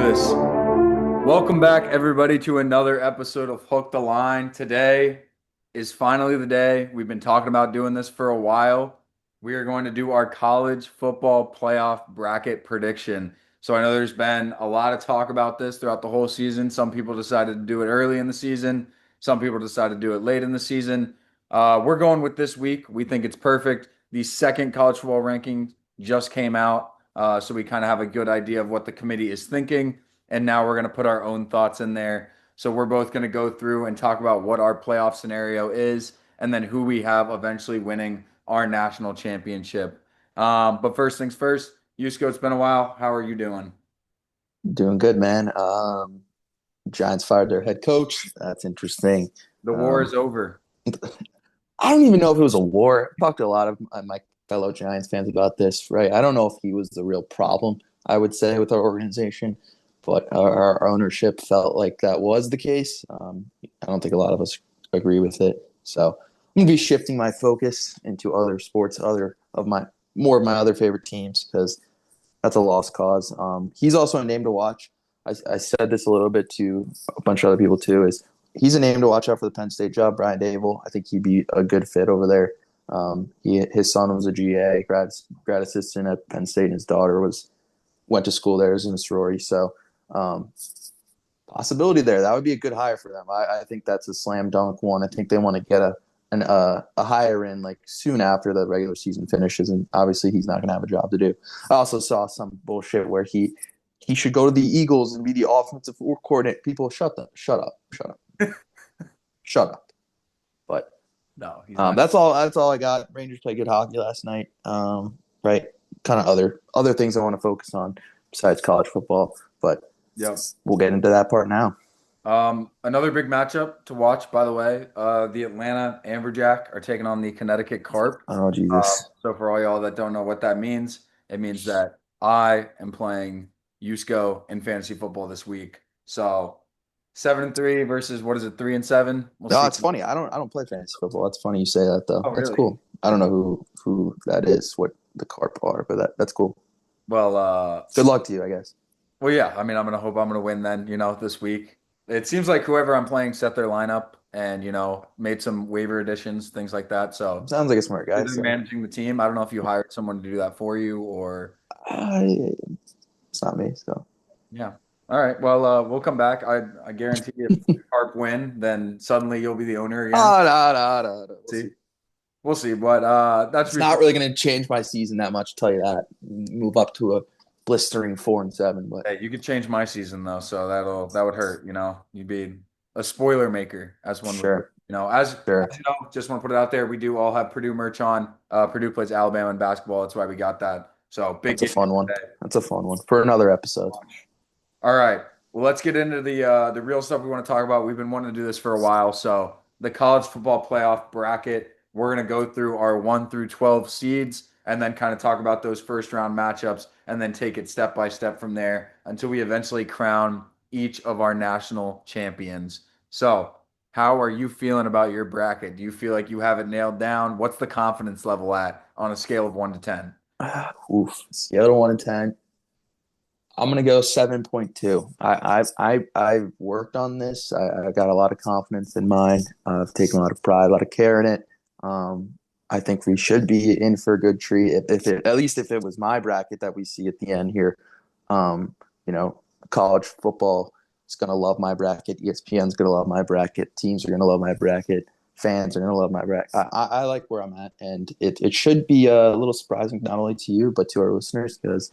this. Welcome back, everybody, to another episode of Hook the Line. Today is finally the day. We've been talking about doing this for a while. We are going to do our college football playoff bracket prediction. So I know there's been a lot of talk about this throughout the whole season. Some people decided to do it early in the season. Some people decided to do it late in the season. We're going with this week. We think it's perfect. The second college football ranking just came out. So we kind of have a good idea of what the committee is thinking. And now we're going to put our own thoughts in there. So we're both going to go through and talk about what our playoff scenario is and then who we have eventually winning our national championship. But first things first, Yusko, it's been a while. How are you doing? Doing good, man. Giants fired their head coach. That's interesting. The war Um, is over. I don't even know if it was a war. I talked to a lot of my fellow Giants fans about this, right? I don't know if he was the real problem, I would say, with our organization, but our ownership felt like that was the case. I don't think a lot of us agree with it. So I'm gonna be shifting my focus into other sports, other of my more of my other favorite teams, because that's a lost cause. He's also a name to watch. I said this a little bit to a bunch of other people too. Is he's a name to watch out for the Penn State job, Brian Dable. I think he'd be a good fit over there. His son was a GA grad assistant at Penn State, and his daughter went to school there as in a sorority. So um, possibility there. That would be a good hire for them. I think that's a slam dunk one. I think they want to get a hire in like soon after the regular season finishes, and obviously he's not going to have a job to do. I also saw some bullshit where he should go to the Eagles and be the offensive coordinator. People, shut up, shut up. But No, he's not. that's all. That's all I got. Rangers played good hockey last night. Right, kind of other things I want to focus on besides college football, but Yep. we'll get into that part now. Another big matchup to watch, by the way. The Atlanta Amberjack are taking on the Connecticut Carp. Oh Jesus. So for all y'all that don't know what that means, it means that I am playing Yusko in fantasy football this week. So 7-3 versus what is it, 3-7? We'll No, see. it's funny. I don't play fantasy football. That's funny you say that though. Oh, That's really? cool. I don't know who that is, what the Carp are, but that's cool. Well, Good luck to you, I guess. yeah. I mean, I'm gonna win then. This week. It seems like whoever I'm playing set their lineup and made some waiver additions, things like that. So Sounds like a smart guy. they're So managing the team. I don't know if you hired someone to do that for you or uh, it's not me. So yeah. All right. Well, we'll come back. I guarantee if the Carp win, then suddenly you'll be the owner again. no. We'll See, see. we'll see. But that's It's not really going to change my season that much. I'll tell you that. Move up to a blistering 4-7, but hey, you could change my season though, so that would hurt. You'd be a spoiler maker, as one would put. sure, As sure. you know, just want to put it out there. We do all have Purdue merch on. Purdue plays Alabama in basketball. That's why we got that. So big That's a game fun one. today. That's a fun one for another episode. All right. Well, let's get into the real stuff we want to talk about. We've been wanting to do this for a while. So the college football playoff bracket, we're going to go through our 1 through 12 seeds and then kind of talk about those first round matchups and then take it step by step from there until we eventually crown each of our national champions. So, how are you feeling about your bracket? Do you feel like you have it nailed down? What's the confidence level at on a scale of 1 to 10? Oof. Seattle 1-10. I'm gonna go 7.2. I've worked on this. I got a lot of confidence in mine. I've taken a lot of pride, a lot of care in it. I think we should be in for a good treat. If it, at least if it was my bracket that we see at the end here, um, you know, college football is gonna love my bracket. ESPN's gonna love my bracket. Teams are gonna love my bracket. Fans are gonna love my bracket. I like where I'm at, and it should be a little surprising not only to you but to our listeners because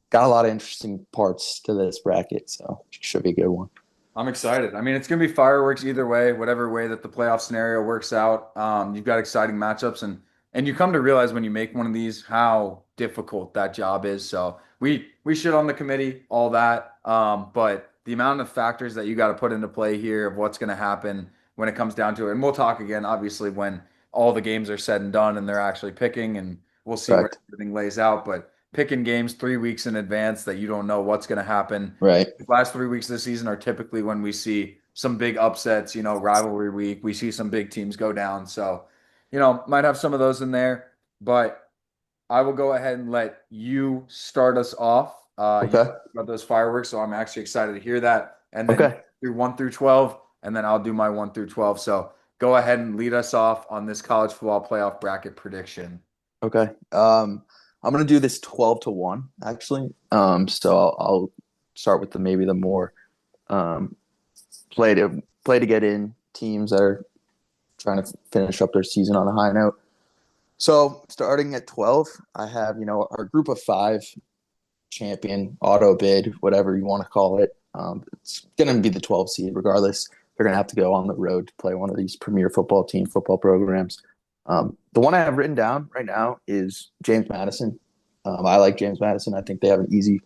got a lot of interesting parts to this bracket, so it should be a good one. I'm excited. I mean, it's going to be fireworks either way, whatever way that the playoff scenario works out. You've got exciting matchups, and you come to realize when you make one of these how difficult that job is. So we shit on the committee, all that, but the amount of factors that you got to put into play here of what's going to happen when it comes down to it, and we'll talk again, obviously, when all the games are said and done and they're actually picking, and we'll see where Correct. everything lays out. But picking games 3 weeks in advance that you don't know what's going to happen Right. the last 3 weeks of the season are typically when we see some big upsets, rivalry week. We see some big teams go down. So, might have some of those in there, but I will go ahead and let you start us off. You Okay. talked about those fireworks, so I'm actually excited to hear that. And then you Okay. do 1 through 12, and then I'll do my 1 through 12. So go ahead and lead us off on this college football playoff bracket prediction. Okay. I'm gonna do this 12-1 actually. So I'll start with the maybe the more um play to get in teams that are trying to finish up their season on a high note. So starting at 12, I have our group of five champion auto bid, whatever you want to call it. It's going to be the 12 seed regardless. They're going to have to go on the road to play one of these premier football programs. The one I have written down right now is James Madison. I like James Madison. I think they have an easier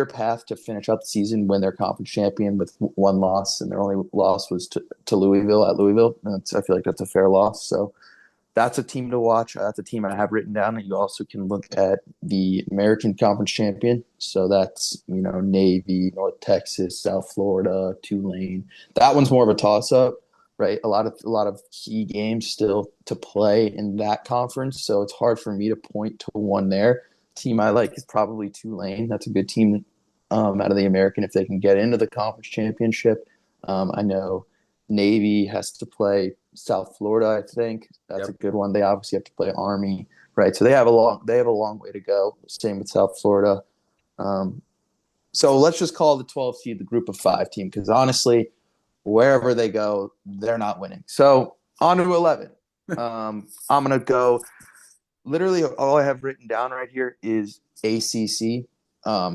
path to finish out the season, win their conference champion with one loss, and their only loss was to Louisville at Louisville. I feel like that's a fair loss. So that's a team to watch. That's a team I have written down. And you also can look at the American Conference champion. So that's, Navy, North Texas, South Florida, Tulane. That one's more of a toss up, right? A lot of key games still to play in that conference. So it's hard for me to point to one there. Team I like is probably Tulane. That's a good team out of the American if they can get into the conference championship. I know Navy has to play South Florida, I think. That's a Yep. good one. They obviously have to play Army, right? So they have a long way to go. Same with South Florida. Um, so let's just call the 12 seed the group of five team because honestly, wherever they go, they're not winning. So on to 11. I'm gonna go. Literally, all I have written down right here is ACC.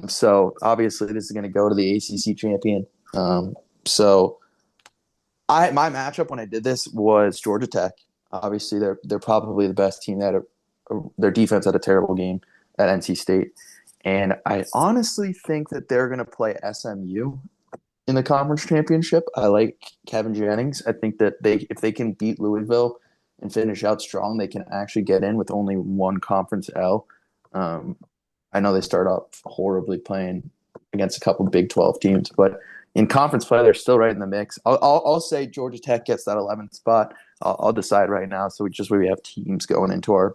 So obviously, this is going to go to the ACC champion. So my matchup when I did this was Georgia Tech. Obviously, they're probably the best team that their defense had a terrible game at NC State, and I honestly think that they're going to play SMU in the conference championship. I like Kevin Jennings. I think that if they can beat Louisville and finish out strong, they can actually get in with only one conference L. Um, I know they start off horribly playing against a couple of Big 12 teams, but in conference play, they're still right in the mix. I'll say Georgia Tech gets that 11th spot. I'll decide right now. So we have teams going into our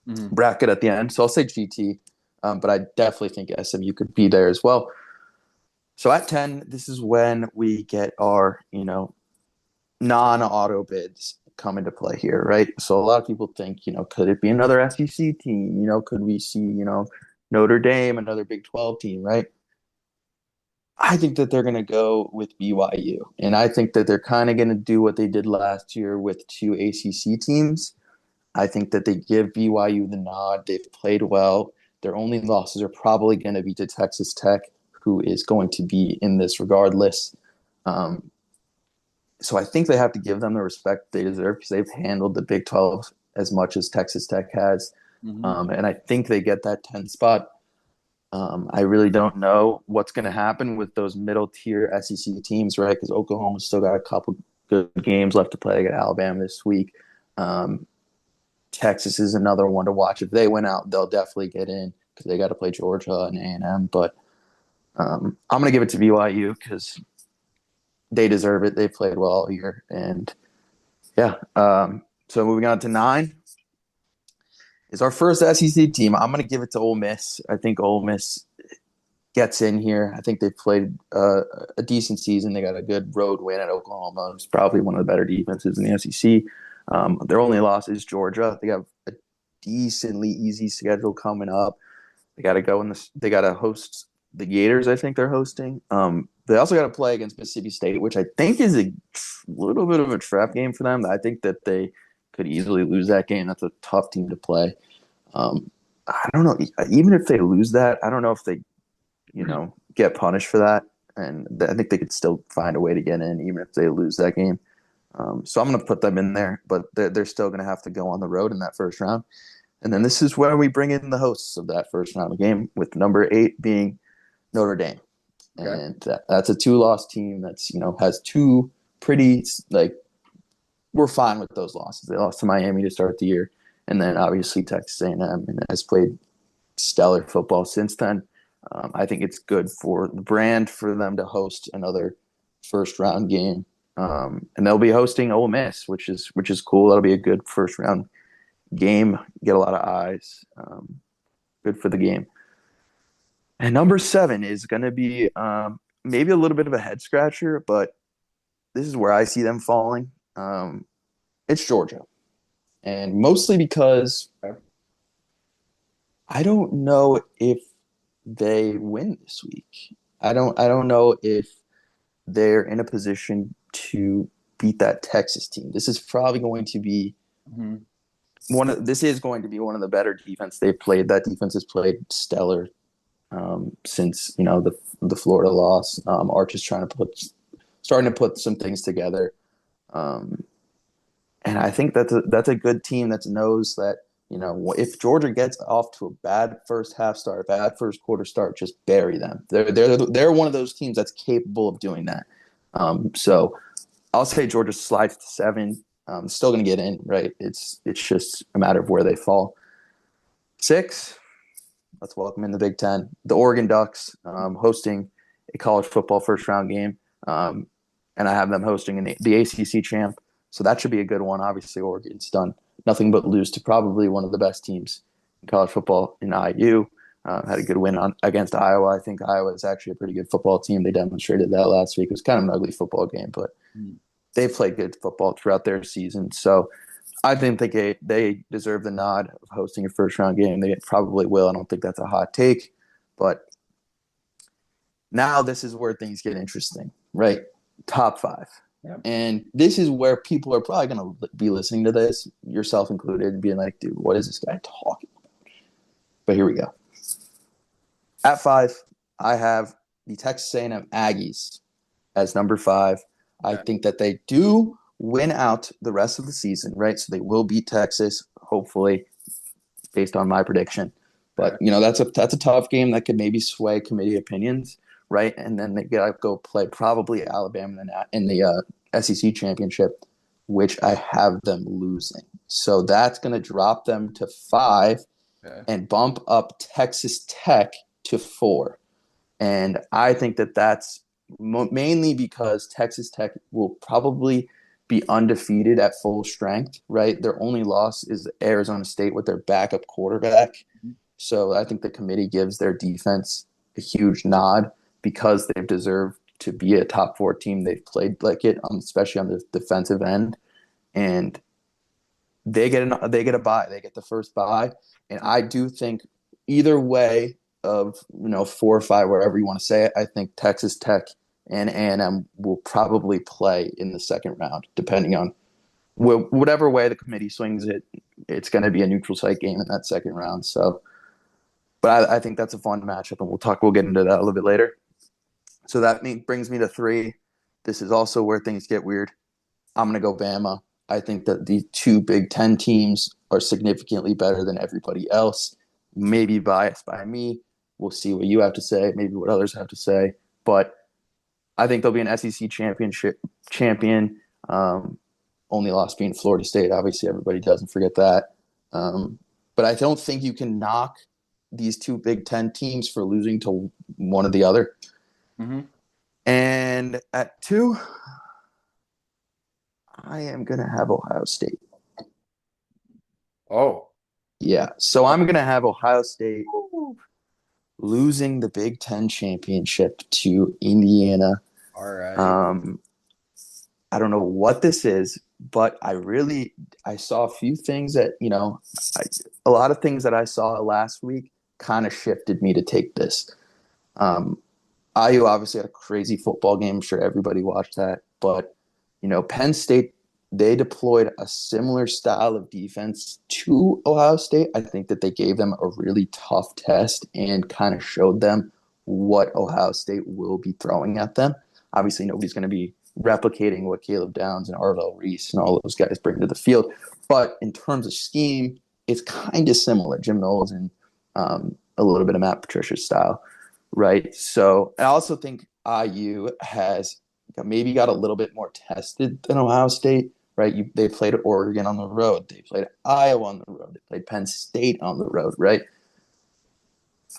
Mhm. bracket at the end. So I'll say GT, but I definitely think SMU could be there as well. So at 10, this is when we get our, non-auto bids come into play here, right? So a lot of people think, could it be another SEC team? Could we see, Notre Dame, another Big 12 team, right? I think that they're going to go with BYU. And I think that they're kind of going to do what they did last year with two ACC teams. I think that they give BYU the nod. They've played well. Their only losses are probably going to be to Texas Tech, who is going to be in this regardless. Um, so I think they have to give them the respect they deserve because they've handled the Big 12 as much as Texas Tech has. Mhm. And I think they get that 10 spot. I really don't know what's going to happen with those middle tier SEC teams, right? Because Oklahoma's still got a couple good games left to play. They got Alabama this week. Um, Texas is another one to watch. If they win out, they'll definitely get in because they got to play Georgia and A&M. But I'm going to give it to BYU because they deserve it. They played well all year. And yeah. So moving on to 9 is our first SEC team. I'm going to give it to Ole Miss. I think Ole Miss gets in here. I think they've played a decent season. They got a good road win at Oklahoma. It's probably one of the better defenses in the SEC. Their only loss is Georgia. They have a decently easy schedule coming up. They got to go in this. They got to host the Gators. I think they're hosting. They also got to play against Mississippi State, which I think is a little bit of a trap game for them. I think that they could easily lose that game. That's a tough team to play. I don't know. Even if they lose that, I don't know if they get punished for that. And I think they could still find a way to get in, even if they lose that game. So I'm going to put them in there, but they're still going to have to go on the road in that first round. And then this is where we bring in the hosts of that first round of the game, with number 8 being Notre Dame. Okay. And that's a 2-loss team that's, has two pretty, like, we're fine with those losses. They lost to Miami to start the year. And then obviously Texas A&M and has played stellar football since then. I think it's good for the brand for them to host another first round game, and they'll be hosting Ole Miss, which is cool. That'll be a good first round game. Get a lot of eyes. Good for the game. And number 7 is going to be maybe a little bit of a head scratcher, but this is where I see them falling. It's Georgia, and mostly because Okay. I don't know if they win this week. I don't know if they're in a position to beat that Texas team. This is probably going to be Mhm. this is going to be one of the better defense they've played. That defense has played stellar since the Florida loss. Arch is starting to put some things together, um, and I think that's a good team that knows that if Georgia gets off to a bad first half start, bad first quarter start, just bury them. They're one of those teams that's capable of doing that. So I'll say Georgia slides to 7. Still going to get in, right? It's just a matter of where they fall. 6, let's welcome in the Big Ten. The Oregon Ducks hosting a college football first round game, and I have them hosting the ACC champ. So that should be a good one. Obviously, Oregon's done nothing but lose to probably one of the best teams in college football in IU. Had a good win against Iowa. I think Iowa is actually a pretty good football team. They demonstrated that last week. It was kind of an ugly football game, but Mhm. they've played good football throughout their season. So I think they deserve the nod of hosting a first round game. They probably will. I don't think that's a hot take, but now this is where things get interesting, right? Top 5. Yep. And this is where people are probably going to be listening to this, yourself included, and being like, dude, what is this guy talking about? But here we go. At 5, I have the Texas A&M Aggies as number 5. I Okay. think that they do win out the rest of the season, right? So they will beat Texas, hopefully, based on my prediction. But Okay. that's a tough game that could maybe sway committee opinions, right? And then they gotta go play probably Alabama in the SEC championship, which I have them losing. So that's going to drop them to 5 Okay. and bump up Texas Tech to 4. And I think that that's mainly because Texas Tech will probably be undefeated at full strength, right? Their only loss is Arizona State with their backup quarterback. Mhm. So I think the committee gives their defense a huge nod because they've deserved to be a top 4 team. They've played like it, especially on the defensive end, and they get a bye. They get the first bye, and I do think either way of 4 or 5, wherever you want to say it, I think Texas Tech and A&M will probably play in the second round, depending on whatever way the committee swings it. It's going to be a neutral site game in that second round. So, but I think that's a fun matchup, and we'll get into that a little bit later. So brings me to 3. This is also where things get weird. I'm going to go Bama. I think that the two Big Ten teams are significantly better than everybody else. Maybe biased by me. We'll see what you have to say, maybe what others have to say. But I think they'll be an SEC championship champion. Only loss being Florida State. Obviously, everybody doesn't forget that. But I don't think you can knock these two Big Ten teams for losing to one or the other. Mhm. And at 2, I am going to have Ohio State. Oh. Yeah. So I'm going to have Ohio State losing the Big Ten championship to Indiana. All right. Um, I don't know what this is, but I saw a few things that, a lot of things that I saw last week kind of shifted me to take this. Um, IU obviously had a crazy football game. I'm sure everybody watched that. But, Penn State, they deployed a similar style of defense to Ohio State. I think that they gave them a really tough test and kind of showed them what Ohio State will be throwing at them. Obviously, nobody's going to be replicating what Caleb Downs and Arvell Reese and all those guys bring to the field. But in terms of scheme, it's kind of similar. Jim Knowles and a little bit of Matt Patricia's style, right? So I also think IU has maybe got a little bit more tested than Ohio State, right? They played Oregon on the road, they played Iowa on the road, they played Penn State on the road, right?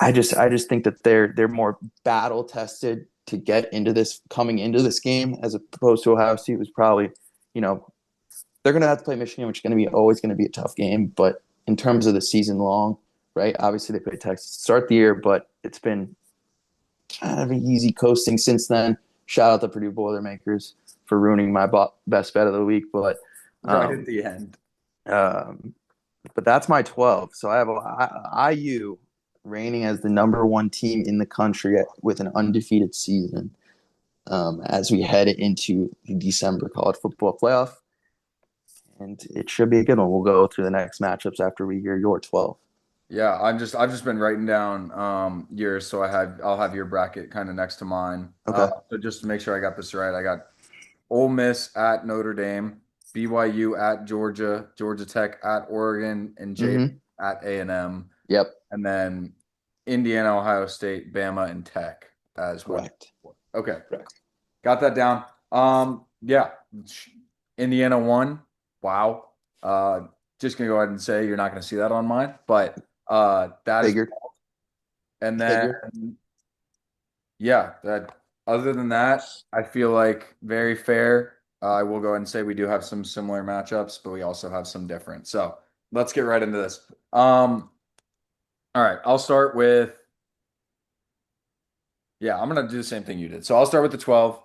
I just think that they're more battle tested to get into this coming into this game as opposed to Ohio State was probably, you know, they're going to have to play Michigan, which is going to be always going to be a tough game. But in terms of the season long, right? Obviously they played Texas to start the year, but it's been kind of easy coasting since then. Shout out the Purdue Boilermakers for ruining my best bet of the week, Right at um, the end. um, but that's my 12. So I have IU reigning as the number one team in the country with an undefeated season as we head into the December college football playoff. And it should be a good one. We'll go through the next matchups after we hear your 12. Yeah, I've just been writing down yours, so I'll have your bracket kind of next to mine. Okay. So just to make sure I got this right, I got Ole Miss at Notre Dame, BYU at Georgia, Georgia Tech at Oregon, and J Mm-hmm. at A&M, Yep. and then Indiana, Ohio State, Bama, and Tech as one. Correct. Okay, Correct. got that down. Yeah, Indiana won. Wow. Just gonna go ahead and say you're not gonna see that on mine, but that is, Figured. and then Figured. yeah, that other than that, I feel like very fair. I will go ahead and say we do have some similar matchups, but we also have some different. So let's get right into this. All right, I'll start with, yeah, I'm gonna do the same thing you did. So I'll start with the 12.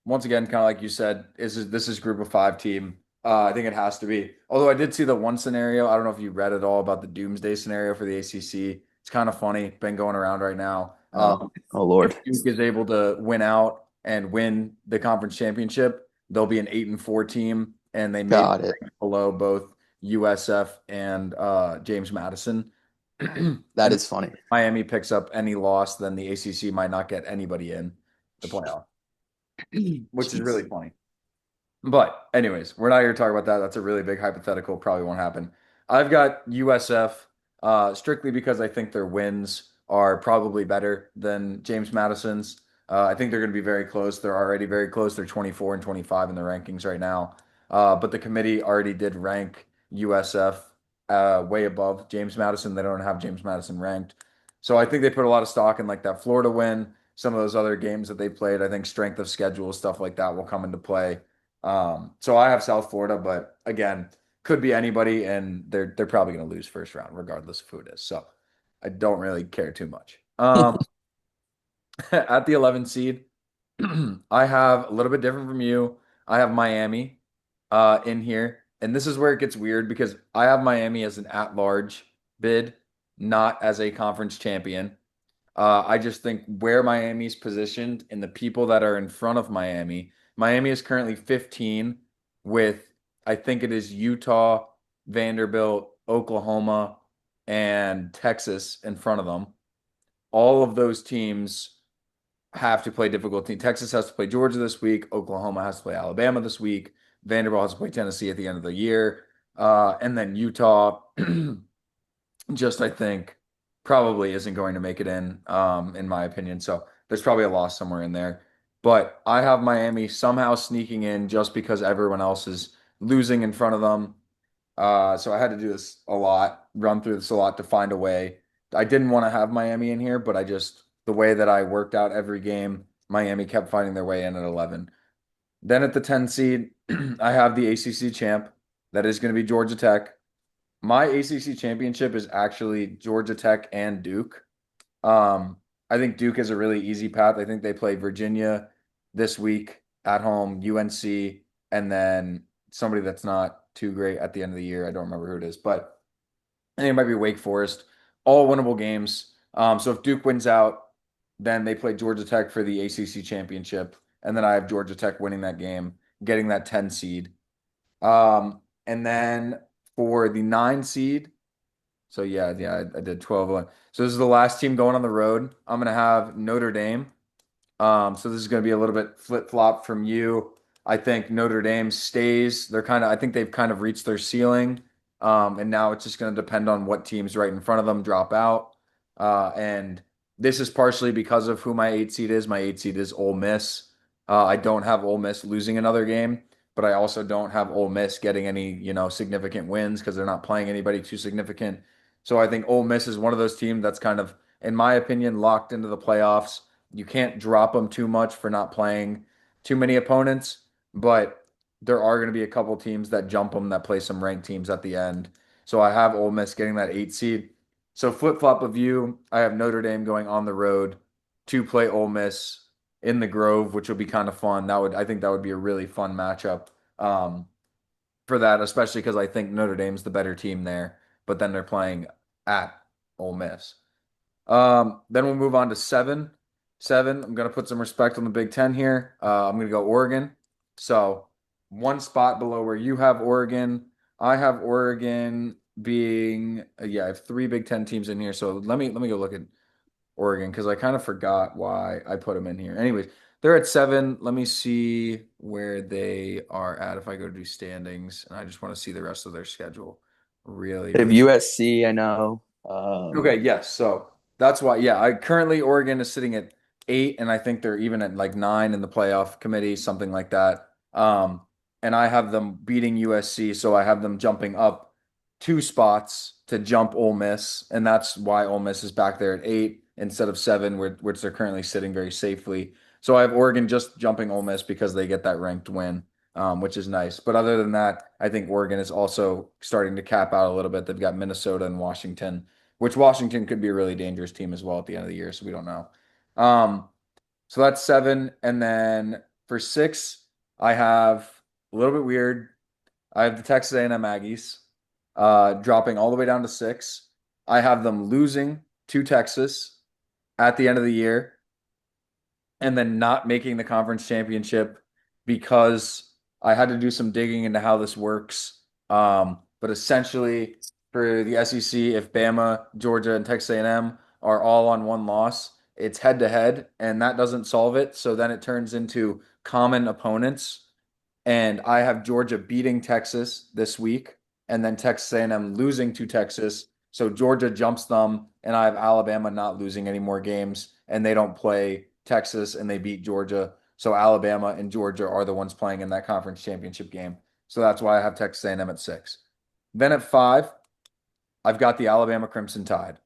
Once again, kind of like you said, this is group of five team. I think it has to be. Although I did see the one scenario. I don't know if you read at all about the doomsday scenario for the ACC. It's kind of funny, been going around right now. Oh, oh If Lord. Duke is able to win out and win the conference championship, they'll be an 8-4 team, and they may be Got it. ranked below both USF and James Madison. That And is funny. Miami picks up any loss, then the ACC might not get anybody in the playoff, which is really Jeez. funny. But anyways, we're not here to talk about that. That's a really big hypothetical. Probably won't happen. I've got USF strictly because I think their wins are probably better than James Madison's. I think they're going to be very close. They're already very close. They're 24 and 25 in the rankings right now. But the committee already did rank USF way above James Madison. They don't have James Madison ranked. So I think they put a lot of stock in like that Florida win, some of those other games that they played. I think strength of schedule, stuff like that will come into play. So I have South Florida, but again, could be anybody, and they're probably going to lose first round, regardless of who it is. So I don't really care too much. At the 11 seed, I have a little bit different from you. I have Miami in here, and this is where it gets weird because I have Miami as an at-large bid, not as a conference champion. I just think where Miami's positioned and the people that are in front of Miami. Miami is currently 15 with, I think it is Utah, Vanderbilt, Oklahoma, and Texas in front of them. All of those teams have to play difficult teams. Texas has to play Georgia this week. Oklahoma has to play Alabama this week. Vanderbilt has to play Tennessee at the end of the year. And then Utah just I think probably isn't going to make it in my opinion. So there's probably a loss somewhere in there. But I have Miami somehow sneaking in just because everyone else is losing in front of them. So I had to do this a lot, run through this a lot to find a way. I didn't want to have Miami in here, but I just the way that I worked out every game, Miami kept finding their way in at 11. Then at the 10 seed, I have the ACC champ. That is going to be Georgia Tech. My ACC championship is actually Georgia Tech and Duke. Um, I think Duke is a really easy path. I think they play Virginia this week at home, UNC, and then somebody that's not too great at the end of the year. I don't remember who it is, but I think it might be Wake Forest. All winnable games. So if Duke wins out, then they play Georgia Tech for the ACC championship, and then I have Georgia Tech winning that game, getting that 10 seed. And then for the 9 seed, so yeah, I did 12 1. So this is the last team going on the road. I'm gonna have Notre Dame. So this is going to be a little bit flip-flop from you. I think Notre Dame stays. I think they've kind of reached their ceiling. And now it's just going to depend on what teams right in front of them drop out. And this is partially because of who my 8 seed is. My 8 seed is Ole Miss. I don't have Ole Miss losing another game, but I also don't have Ole Miss getting any, significant wins because they're not playing anybody too significant. So I think Ole Miss is one of those teams that's kind of, in my opinion, locked into the playoffs. You can't drop them too much for not playing too many opponents, but there are going to be a couple teams that jump them that play some ranked teams at the end. So I have Ole Miss getting that 8 seed. So flip flop of you, I have Notre Dame going on the road to play Ole Miss in the Grove, which would be kind of fun. I think that would be a really fun matchup for that, especially because I think Notre Dame's the better team there, but then they're playing at Ole Miss. Then we'll move on to seven. Seven, I'm going to put some respect on the Big Ten here. I'm going to go Oregon. So one spot below where you have Oregon. I have Oregon being, yeah, I have three Big Ten teams in here. So let me go look at Oregon because I kind of forgot why I put them in here. Anyways, they're at seven. Let me see where they are at if I go to do standings, and I just want to see the rest of their schedule really, They have really. USC, I know. Okay, yes. So that's why, yeah, I currently Oregon is sitting at eight, and I think they're even at like nine in the playoff committee, something like that. And I have them beating USC, so I have them jumping up two spots to jump Ole Miss, and that's why Ole Miss is back there at eight instead of seven, which they're currently sitting very safely. So I have Oregon just jumping Ole Miss because they get that ranked win, which is nice. But other than that, I think Oregon is also starting to cap out a little bit. They've got Minnesota and Washington, which Washington could be a really dangerous team as well at the end of the year, so we don't know. Um, so that's seven. And then for six, I have a little bit weird. I have the Texas A&M Aggies dropping all the way down to six. I have them losing to Texas at the end of the year and then not making the conference championship because I had to do some digging into how this works. But essentially, for the SEC, if Bama, Georgia, and Texas A&M are all on one loss, it's head to head, and that doesn't solve it. So then it turns into common opponents, and I have Georgia beating Texas this week, and then Texas A&M losing to Texas. So Georgia jumps them, and I have Alabama not losing any more games, and they don't play Texas, and they beat Georgia. So Alabama and Georgia are the ones playing in that conference championship game. So that's why I have Texas A&M at six. Then at five, I've got the Alabama Crimson Tide,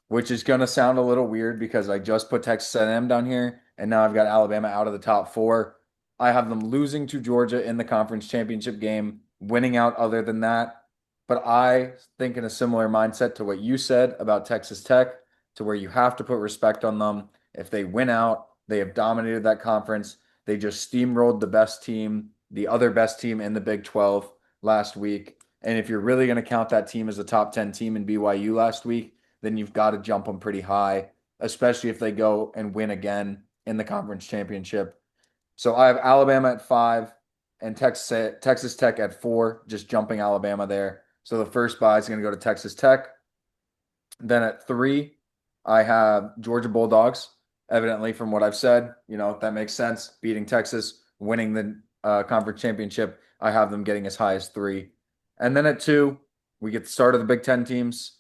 which is going to sound a little weird because I just put Texas A&M down here, and now I've got Alabama out of the top four. I have them losing to Georgia in the conference championship game, winning out other than that. But I think in a similar mindset to what you said about Texas Tech, to where you have to put respect on them. If they win out, they have dominated that conference. They just steamrolled the best team, the other best team in the Big 12 last week. And if you're really going to count that team as a top 10 team in BYU last week, then you've got to jump them pretty high, especially if they go and win again in the conference championship. So I have Alabama at five and Texas Tech at four, just jumping Alabama there. So the first bye is going to go to Texas Tech. Then at three, I have Georgia Bulldogs. Evidently, from what I've said, that makes sense. Beating Texas, winning the conference championship. I have them getting as high as three. And then at two, we get the start of the Big Ten teams,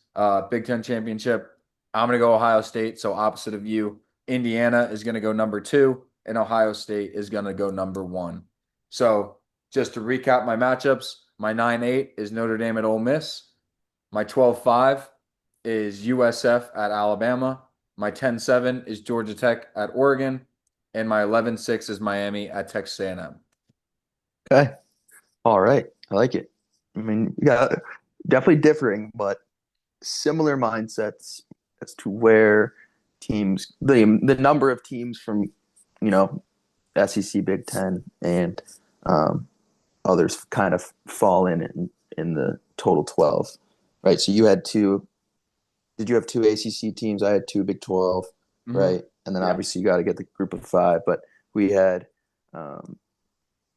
Big Ten championship. I'm going to go Ohio State. So opposite of you, Indiana is going to go number two, and Ohio State is going to go number one. So just to recap my matchups, my 9-8 is Notre Dame at Ole Miss. My 12-5 is USF at Alabama. My 10-7 is Georgia Tech at Oregon. And my 11-6 is Miami at Texas A&M. Okay. All right. I like it. I mean, yeah, definitely differing, but similar mindsets as to where teams, the number of teams from, you know, SEC, Big Ten, and um, others kind of fall in the total 12, right? So you had two. Did you have two ACC teams? I had two Big 12, Mm-hmm. right? And then Yeah. obviously you got to get the group of five. But we had um,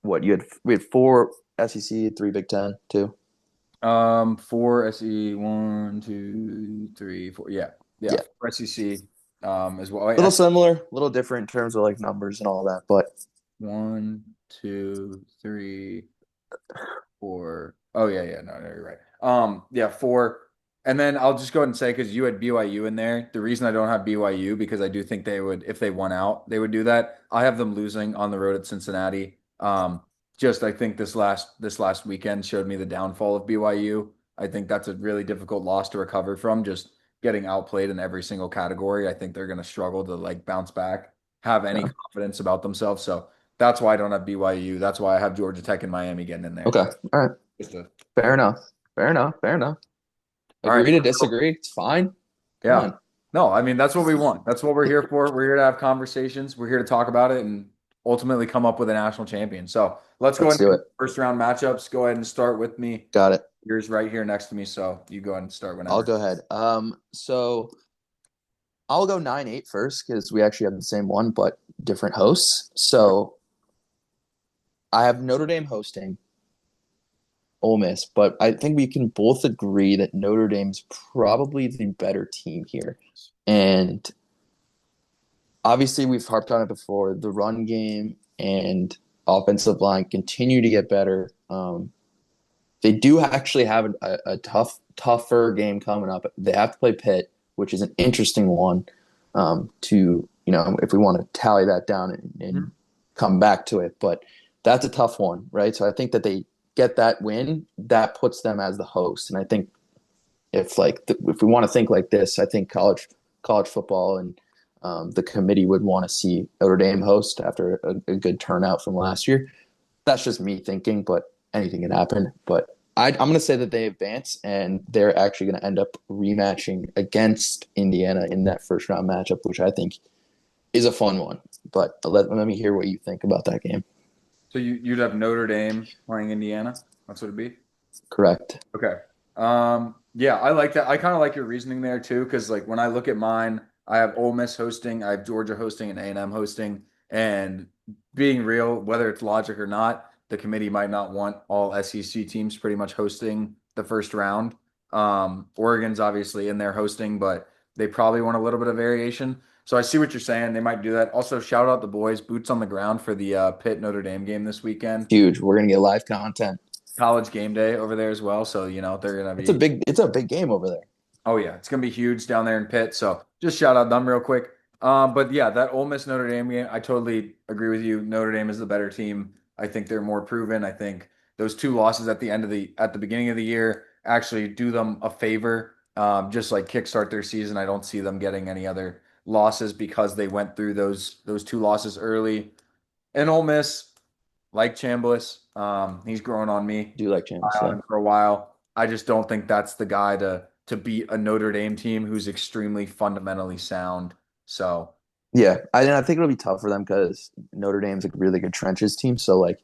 we had four SEC, three Big Ten, two. Four SE, one, two, three, four. Yeah. Yeah. Yeah, Four SEC, as well. Wait, little similar, a little different in terms of like numbers and all that. But one, two, three, four. Oh yeah, yeah. No, you're right. Yeah, four. And then I'll just go ahead and say because you had BYU in there. The reason I don't have BYU because I do think they would, if they won out, they would do that. I have them losing on the road at Cincinnati. Just I think this last weekend showed me the downfall of BYU. I think that's a really difficult loss to recover from. Just getting outplayed in every single category. I think they're going to struggle to like bounce back, have any yeah. confidence about themselves. So that's why I don't have BYU. That's why I have Georgia Tech and Miami getting in there. Okay, all right, Just a, fair enough, fair enough, fair enough. all right. Agree to disagree. It's fine. Come Yeah. on. No, I mean, that's what we want. That's what we're here for. We're here to have conversations. We're here to talk about it and ultimately come up with a national champion. So let's go Let's ahead and do do it. the first round matchups. Go ahead and start with me. Got it. Yours right here next to me. So you go ahead and start I'll whenever. go ahead. So I'll go 9-8 first because we actually have the same one but different hosts. So I have Notre Dame hosting Ole Miss, but I think we can both agree that Notre Dame's probably the better team here. And obviously, we've harped on it before. The run game and offensive line continue to get better. They do actually have a tougher game coming up. They have to play Pitt, which is an interesting one. If we want to tally that down and come back to it, but that's a tough one, right? So I think that they get that win, that puts them as the host. And I think if we want to think like this, I think college football and the committee would want to see Notre Dame host after a good turnout from last year. That's just me thinking, but anything can happen. But I'm going to say that they advance, and they're actually going to end up rematching against Indiana in that first round matchup, which I think is a fun one. But let me hear what you think about that game. So you'd have Notre Dame playing Indiana. That's what it'd be. Correct. Okay. Yeah, I like that. I kind of like your reasoning there too, because like when I look at mine, I have Ole Miss hosting, I have Georgia hosting, and A&M hosting. And being real, whether it's logic or not, the committee might not want all SEC teams pretty much hosting the first round. Oregon's obviously in there hosting, but they probably want a little bit of variation. So I see what you're saying. They might do that. Also, shout out the boys, boots on the ground for the Pitt Notre Dame game this weekend. Huge. We're going to get live content. College game day over there as well. So, they're gonna be It's a big game over there. oh yeah, it's gonna be huge down there in Pitt. So just shout out them real quick. But yeah, that Ole Miss Notre Dame game, I totally agree with you. Notre Dame is the better team. I think they're more proven. I think those two losses at the beginning of the year actually do them a favor. Just like kickstart their season. I don't see them getting any other losses because they went through those two losses early. And Ole Miss, like Chambliss, he's growing on me. Do you like Champs? On Yeah. him for a while. I just don't think that's the guy to beat a Notre Dame team who's extremely fundamentally sound. So, Yeah, I think it'll be tough for them because Notre Dame's a really good trenches team. So like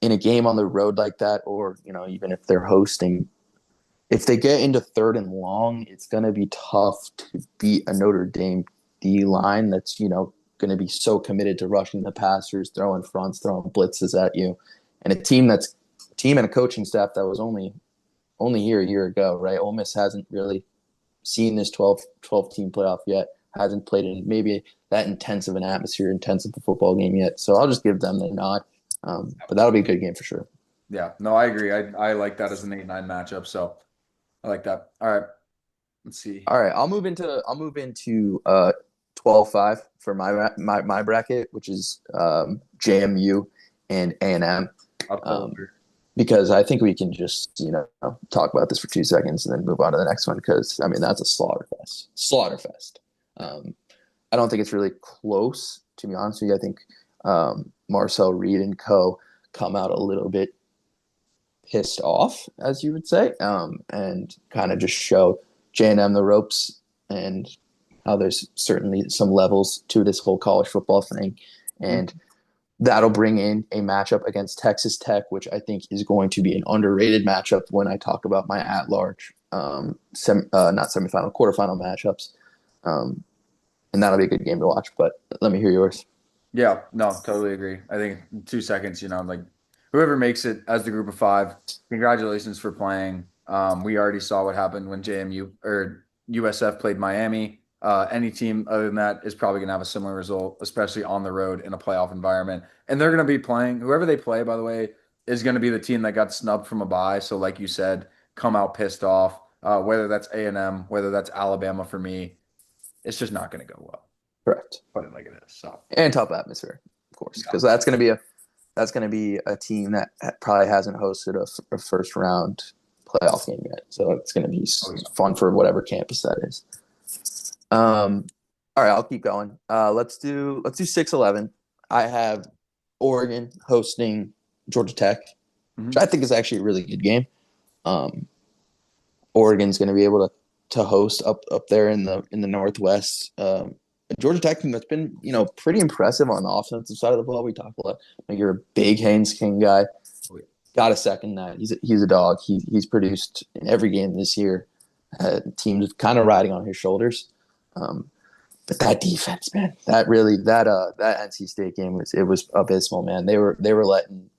in a game on the road like that, or even if they're hosting, if they get into third and long, it's gonna be tough to beat a Notre Dame D line that's gonna be so committed to rushing the passers, throwing fronts, throwing blitzes at you, and a team and a coaching staff that was only here a year ago, right? Ole Miss hasn't really seen this 12 team playoff yet, hasn't played in maybe that intense of an atmosphere, intense of a football game yet. So I'll just give them the nod. But that'll be a good game for sure. yeah, no, I agree. I like that as an 8-9 matchup. So, I like that. All right, let's see. All right, I'll move into 12-5 for my bracket, which is JMU and A&M. Up Um, over. because I think we can just talk about this for 2 seconds and then move on to the next one because I mean that's a slaughter fest. I don't think it's really close, to be honest with you. I think Marcel Reed and co come out a little bit pissed off, as you would say, and kind of just show J&M the ropes and how there's certainly some levels to this whole college football thing. And that'll bring in a matchup against Texas Tech, which I think is going to be an underrated matchup when I talk about my at-large, not semifinal, quarterfinal matchups. And that'll be a good game to watch. But let me hear yours. Yeah, no, totally agree. I think in 2 seconds, like whoever makes it as the group of five, congratulations for playing. We already saw what happened when JMU or USF played Miami. Any team other than that is probably going to have a similar result, especially on the road in a playoff environment. And they're going to be playing, whoever they play, by the way, is going to be the team that got snubbed from a bye. So, like you said, come out pissed off, whether that's A&M, whether that's Alabama for me, it's just not going to go well. Correct. Put it like it is. So, And tough atmosphere, of course, yeah. because that's going to be a team that probably hasn't hosted a first round playoff game yet. So it's going to be Oh, yeah. fun for whatever campus that is. All right, I'll keep going. Let's do 6-11. I have Oregon hosting Georgia Tech, which Mhm. I think is actually a really good game. Um, Oregon's going to be able to host up there in the Northwest. Georgia Tech team that's been pretty impressive on the offensive side of the ball. We talk a lot. Like you're a big Haynes King guy. Got to second that. He's a dog. He's produced in every game this year. Teams kind of riding on his shoulders. But that defense, man, that NC State game was abysmal, man. They were letting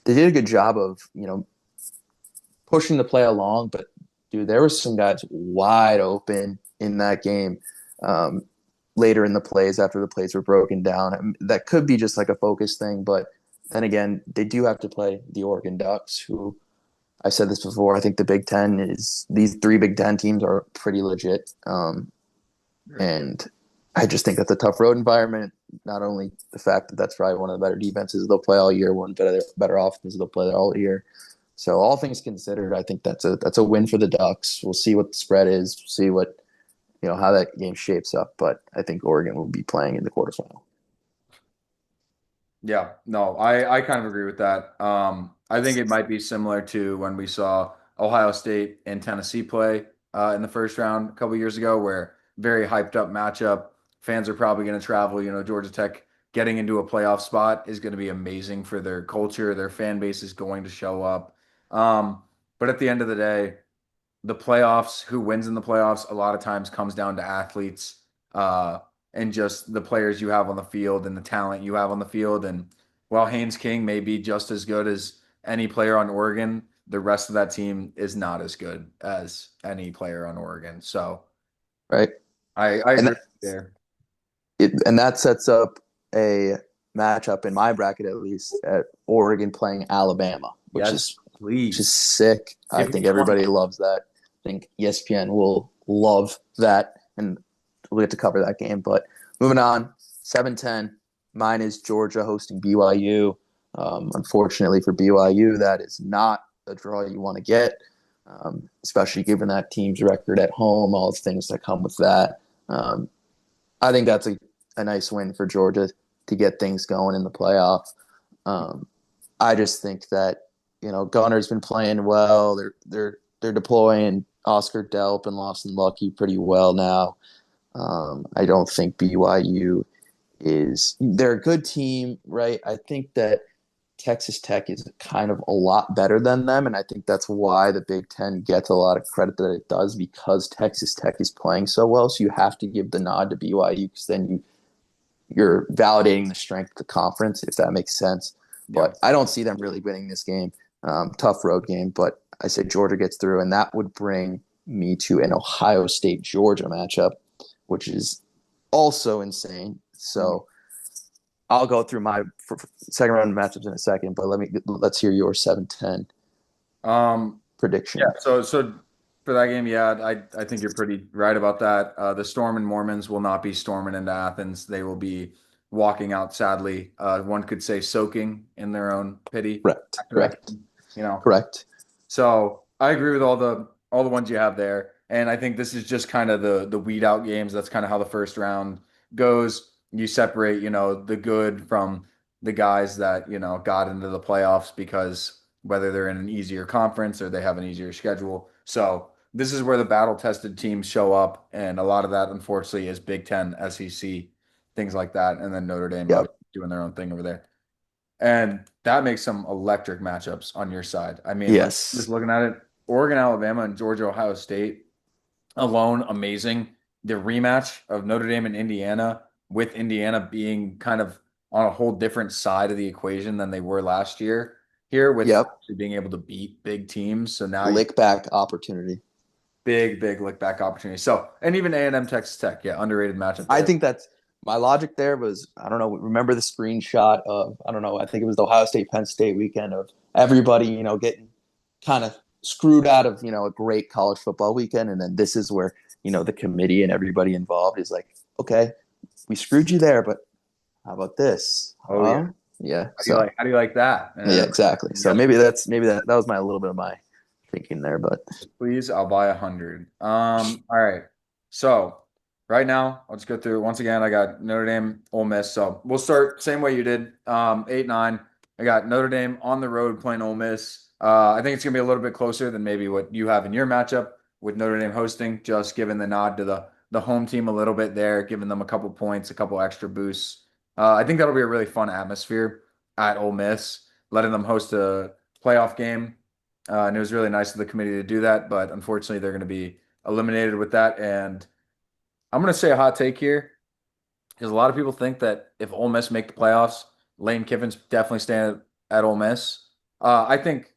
they did a good job of pushing the play along, but dude, there were some guys wide open in that game. Later in the plays, after the plays were broken down, that could be just like a focus thing, but then again, they do have to play the Oregon Ducks, who I've said this before. I think the Big Ten is these three Big Ten teams are pretty legit. And I just think that's a tough road environment. Not only the fact that that's probably one of the better defenses they'll play all year, one better offenses they'll play all year. So all things considered, I think that's a win for the Ducks. We'll see what the spread is. We'll see what how that game shapes up. But I think Oregon will be playing in the quarterfinal. Yeah, no, I kind of agree with that. I think it might be similar to when we saw Ohio State and Tennessee play in the first round a couple years ago, where very hyped up matchup. Fans are probably going to travel. Georgia Tech getting into a playoff spot is going to be amazing for their culture. Their fan base is going to show up. But at the end of the day, the playoffs, who wins in the playoffs, a lot of times comes down to athletes and just the players you have on the field and the talent you have on the field. And while Haynes King may be just as good as any player on Oregon, the rest of that team is not as good as any player on Oregon. So Right. I And agree that, there. and that sets up a matchup in my bracket, at least, at Oregon playing Alabama, which Yes, is please. sick. I Give me think 20. everybody loves that. I think ESPN will love that, and we'll get to cover that game. But moving on, 7:10. Mine is Georgia hosting BYU. Unfortunately for BYU, that is not a draw you want to get, especially given that team's record at home, all the things that come with that. I think that's a nice win for Georgia to get things going in the playoff. I just think that Gunner's been playing well. They're deploying Oscar Delp and Lawson Lucky pretty well now. I don't think BYU they're a good team, right? I think that Texas Tech is kind of a lot better than them, and I think that's why the Big Ten gets a lot of credit that it does, because Texas Tech is playing so well. So you have to give the nod to BYU, because then you're validating the strength of the conference, if that makes sense. Yeah. But I don't see them really winning this game. Tough road game, but I say Georgia gets through, and that would bring me to an Ohio State Georgia matchup, which is also insane. So I'll go through my second round matchups in a second, but let's hear your 7-10 Yeah, prediction. so for that game, yeah, I think you're pretty right about that. The Storm and Mormons will not be storming into Athens. They will be walking out sadly. One could say soaking in their own pity Correct. after that Correct. game, you know. Correct. So I agree with all the ones you have there. And I think this is just kind of the weed out games. That's kind of how the first round goes. You separate, the good from the guys that, got into the playoffs because whether they're in an easier conference or they have an easier schedule. So this is where the battle tested teams show up. And a lot of that, unfortunately, is Big Ten, SEC, things like that. And then Notre Dame Yep. obviously doing their own thing over there. And that makes some electric matchups on your side. I mean, like just Yes. looking at it, Oregon, Alabama, and Georgia, Ohio State alone, amazing. The rematch of Notre Dame and Indiana, with Indiana being kind of on a whole different side of the equation than they were last year here, with Yep. actually being able to beat big teams. So now you Lick back opportunity. big look back opportunity. So, and even A&M Texas Tech, yeah, underrated matchup I there. think that's my logic there was, I don't know, remember the screenshot of, I don't know, I think it was the Ohio State Penn State weekend of everybody, getting kind of screwed out of, a great college football weekend. And then this is where, the committee and everybody involved is like, okay, we screwed you there, but how about this? Oh yeah. Huh? Yeah. How do you So, like how do you like that? And yeah, everybody, exactly. So yes, maybe that was my a little bit of my thinking there, but please, I'll buy 100. All right. So right now, let's go through it once again. I got Notre Dame, Ole Miss. So we'll start same way you did. 8-9. I got Notre Dame on the road playing Ole Miss. I think it's gonna be a little bit closer than maybe what you have in your matchup with Notre Dame hosting, just giving the nod to the home team a little bit there, giving them a couple points, a couple extra boosts. I think that'll be a really fun atmosphere at Ole Miss, letting them host a playoff game. And it was really nice of the committee to do that, but unfortunately, they're going to be eliminated with that. And I'm going to say a hot take here because a lot of people think that if Ole Miss make the playoffs, Lane Kiffin's definitely staying at Ole Miss. I think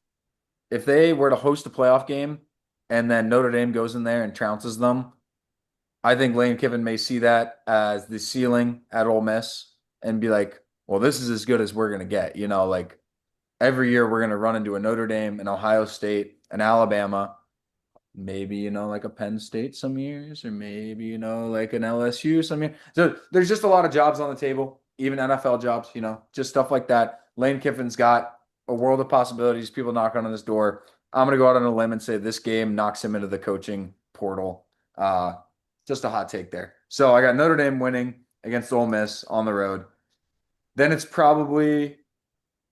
if they were to host a playoff game and then Notre Dame goes in there and trounces them, I think Lane Kiffin may see that as the ceiling at Ole Miss and be like, well, this is as good as we're going to get. Like every year we're going to run into a Notre Dame, an Ohio State, an Alabama, maybe, like a Penn State some years, or maybe, like an LSU some years. So there's just a lot of jobs on the table, even NFL jobs, just stuff like that. Lane Kiffin's got a world of possibilities, people knocking on his door. I'm going to go out on a limb and say this game knocks him into the coaching portal. Uh, just a hot take there. So I got Notre Dame winning against Ole Miss on the road. Then it's probably,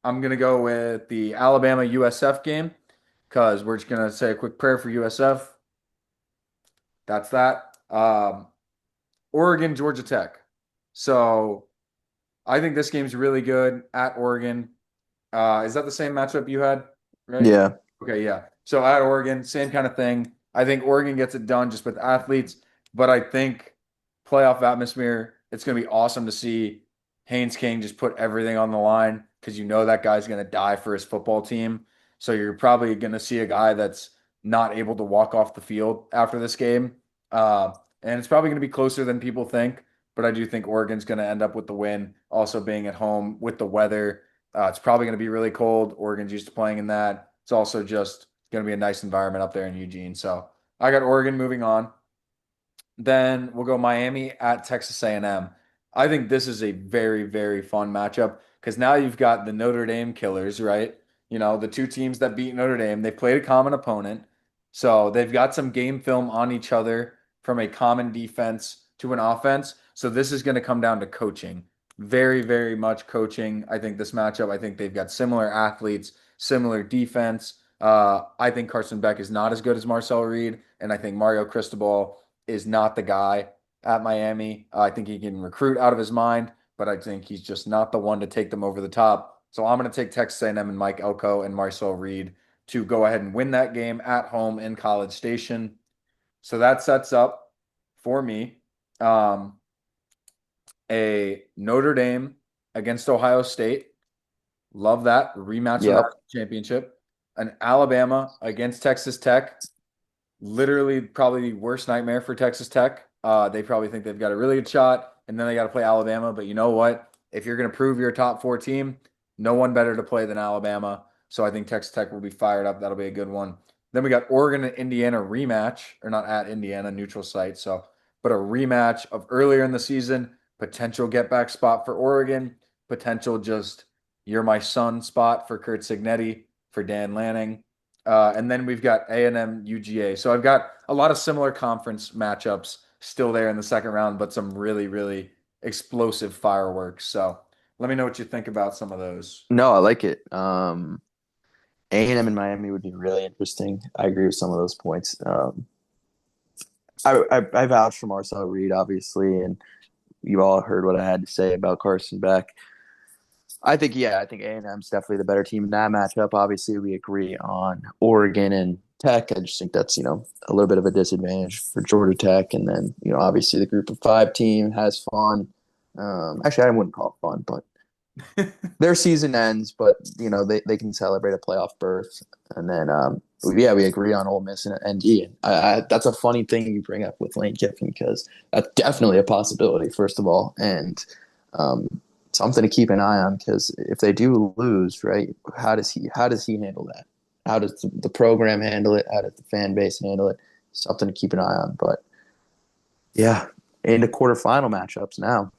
I'm going to go with the Alabama USF game because we're just going to say a quick prayer for USF. That's that. Oregon, Georgia Tech. So I think this game's really good at Oregon. Is that the same matchup you had? Right? Yeah. Okay, yeah. So at Oregon, same kind of thing. I think Oregon gets it done just with athletes, but I think playoff atmosphere, it's going to be awesome to see Haynes King just put everything on the line because that guy's going to die for his football team. So you're probably going to see a guy that's not able to walk off the field after this game. Uh, and it's probably going to be closer than people think, but I do think Oregon's going to end up with the win, also being at home with the weather. It's probably going to be really cold. Oregon's used to playing in that. It's also just going to be a nice environment up there in Eugene. So I got Oregon moving on. Then we'll go Miami at Texas A&M. I think this is a very, very fun matchup because now you've got the Notre Dame killers, right? The two teams that beat Notre Dame, they played a common opponent. So they've got some game film on each other from a common defense to an offense. So this is going to come down to coaching. Very, very much coaching. I think this matchup, I think they've got similar athletes, similar defense. I think Carson Beck is not as good as Marcel Reed, and I think Mario Cristobal is not the guy at Miami. I think he can recruit out of his mind, but I think he's just not the one to take them over the top. So I'm going to take Texas A&M and Mike Elko and Marcel Reed to go ahead and win that game at home in College Station. So that sets up for me a Notre Dame against Ohio State. Love that rematch of Yep. that championship. An Alabama against Texas Tech. Literally, probably the worst nightmare for Texas Tech. They probably think they've got a really good shot, and then they got to play Alabama. But you know what? If you're going to prove you're a top four team, no one better to play than Alabama. So I think Texas Tech will be fired up. That'll be a good one. Then we got Oregon and Indiana rematch, or not at Indiana, neutral site. So, but a rematch of earlier in the season, potential get back spot for Oregon, potential just you're my son spot for Kurt Signetti, for Dan Lanning. And then we've got A&M UGA. So I've got a lot of similar conference matchups still there in the second round, but some really, really explosive fireworks. So let me know what you think about some of those. No, I like it. A&M and Miami would be really interesting. I agree with some of those points. I vouch for Marcel Reed, obviously, and you all heard what I had to say about Carson Beck. I think A&M's definitely the better team in that matchup. Obviously, we agree on Oregon and Tech. I just think that's a little bit of a disadvantage for Georgia Tech, and then obviously the Group of Five team has fun. Actually, I wouldn't call it fun, but their season ends, but they can celebrate a playoff berth, and then yeah, we agree on Ole Miss and ND. That's a funny thing you bring up with Lane Kiffin because that's definitely a possibility. First of all, and something to keep an eye on because if they do lose, right, how does he handle that? How does the program handle it? How does the fan base handle it? Something to keep an eye on. But yeah, into quarterfinal matchups now.